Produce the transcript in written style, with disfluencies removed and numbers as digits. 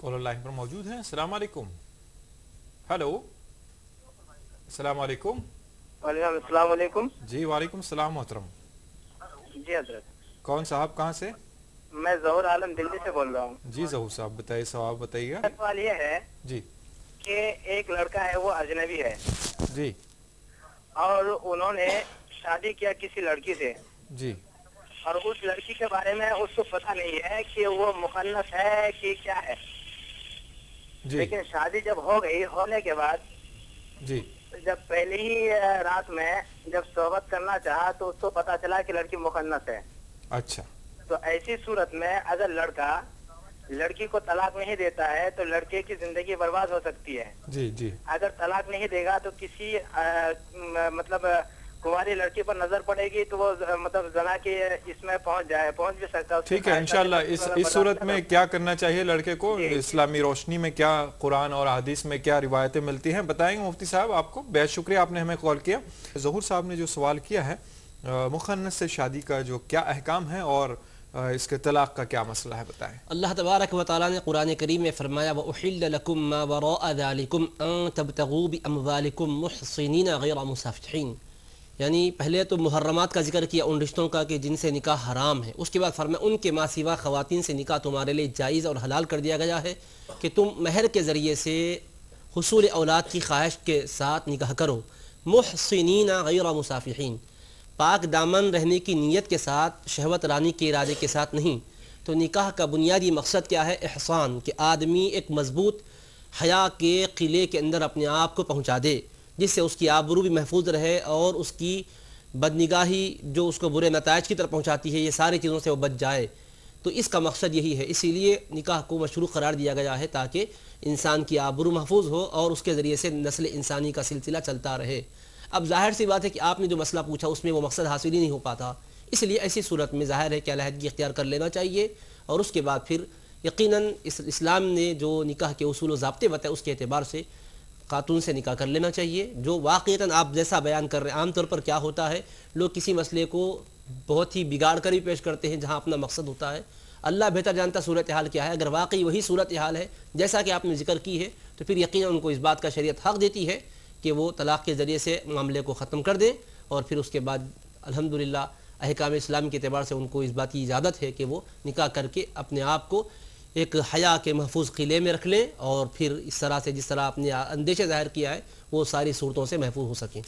Collar line پر موجود ہیں. السلام علیکم. ہیلو السلام علیکم. وعلیکم السلام علیکم. جی وعلیکم السلام محترم. جی حضرت. کون صاحب کہاں سے؟ میں ظہور عالم دلی سے بول رہا ہوں. جی ظہور صاحب بتائیے, سوال بتائیے. سوال یہ ہے جی کہ ایک لڑکا ہے وہ اجنبی ہے جی اور انہوں نے شادی کیا کسی لڑکی سے, جی اور اس لڑکی کے بارے میں اس کو پتہ نہیں ہے کہ وہ مخنث ہے کہ کیا ہے, جی لیکن شادی جب ہو گئی, ہونے کے بعد جی جب پہلی ہی رات میں جب صحبت کرنا چاہا تو اس کو پتا چلا کہ لڑکی مخنث ہے. اچھا تو ایسی صورت میں اگر لڑکا لڑکی کو طلاق نہیں دیتا ہے تو لڑکے کی زندگی برباد ہو سکتی ہے. جی جی اگر طلاق نہیں دے گا تو کسی مطلب کنواری لڑکی پر نظر پڑے گی تو وہ مطلب زنا کے اس میں پہنچ بھی سکتا ہے. ٹھیک ہے انشاءاللہ. اس صورت میں کیا کرنا چاہیے لڑکے کو؟ جی. اسلامی روشنی میں کیا, قرآن اور حدیث میں کیا روایتیں ملتی ہیں, بتائیں گے مفتی صاحب آپ کو. بہت شکریہ آپ نے ہمیں کال کیا. ظہور صاحب نے جو سوال کیا ہے, مخنث سے شادی کا جو کیا احکام ہے اور اس کے طلاق کا کیا مسئلہ ہے, بتائیں. اللہ تبارک و تعالیٰ نے قرآن کریم میں فرمایا وَأُحِلَّ لَكُم مَّا وَرَاءَ ذَلِكُمْ أَن تَبْتَغُوا بِأَمْوَالِكُمْ مُحْصِنِينَ غَيْرَ مُسَافِحِينَ. یعنی پہلے تو محرمات کا ذکر کیا, ان رشتوں کا کہ جن سے نکاح حرام ہے. اس کے بعد فرمایا ان کے ما سوا خواتین سے نکاح تمہارے لیے جائز اور حلال کر دیا گیا ہے کہ تم مہر کے ذریعے سے حصول اولاد کی خواہش کے ساتھ نکاح کرو. محصنین غیر مصافحین, پاک دامن رہنے کی نیت کے ساتھ, شہوت رانی کے ارادے کے ساتھ نہیں. تو نکاح کا بنیادی مقصد کیا ہے؟ احسان, کہ آدمی ایک مضبوط حیا کے قلعے کے اندر اپنے آپ کو پہنچا دے, جس سے اس کی آبرو بھی محفوظ رہے اور اس کی بدنگاہی جو اس کو برے نتائج کی طرف پہنچاتی ہے, یہ ساری چیزوں سے وہ بچ جائے. تو اس کا مقصد یہی ہے. اسی لیے نکاح کو مشروع قرار دیا گیا ہے تاکہ انسان کی آبرو محفوظ ہو اور اس کے ذریعے سے نسل انسانی کا سلسلہ چلتا رہے. اب ظاہر سی بات ہے کہ آپ نے جو مسئلہ پوچھا اس میں وہ مقصد حاصل ہی نہیں ہو پاتا, اس لیے ایسی صورت میں ظاہر ہے کہ علیحدگی اختیار کر لینا چاہیے. اور اس کے بعد پھر یقیناً اسلام نے جو نکاح کے اصول و ضابطے بتائے اس کے اعتبار سے خاتون سے نکاح کر لینا چاہیے. جو واقعتاً آپ جیسا بیان کر رہے ہیں, عام طور پر کیا ہوتا ہے, لوگ کسی مسئلے کو بہت ہی بگاڑ کر بھی پیش کرتے ہیں جہاں اپنا مقصد ہوتا ہے. اللہ بہتر جانتا صورتحال کیا ہے. اگر واقعی وہی صورتحال ہے جیسا کہ آپ نے ذکر کی ہے تو پھر یقیناً ان کو اس بات کا شریعت حق دیتی ہے کہ وہ طلاق کے ذریعے سے معاملے کو ختم کر دیں, اور پھر اس کے بعد الحمدللہ احکام اسلام کے اعتبار سے ان کو اس بات کی اجازت ہے کہ وہ نکاح کر کے اپنے آپ کو ایک حیا کے محفوظ قلعے میں رکھ لیں, اور پھر اس طرح سے جس طرح اپنے اندیشے ظاہر کیا ہے وہ ساری صورتوں سے محفوظ ہو سکیں.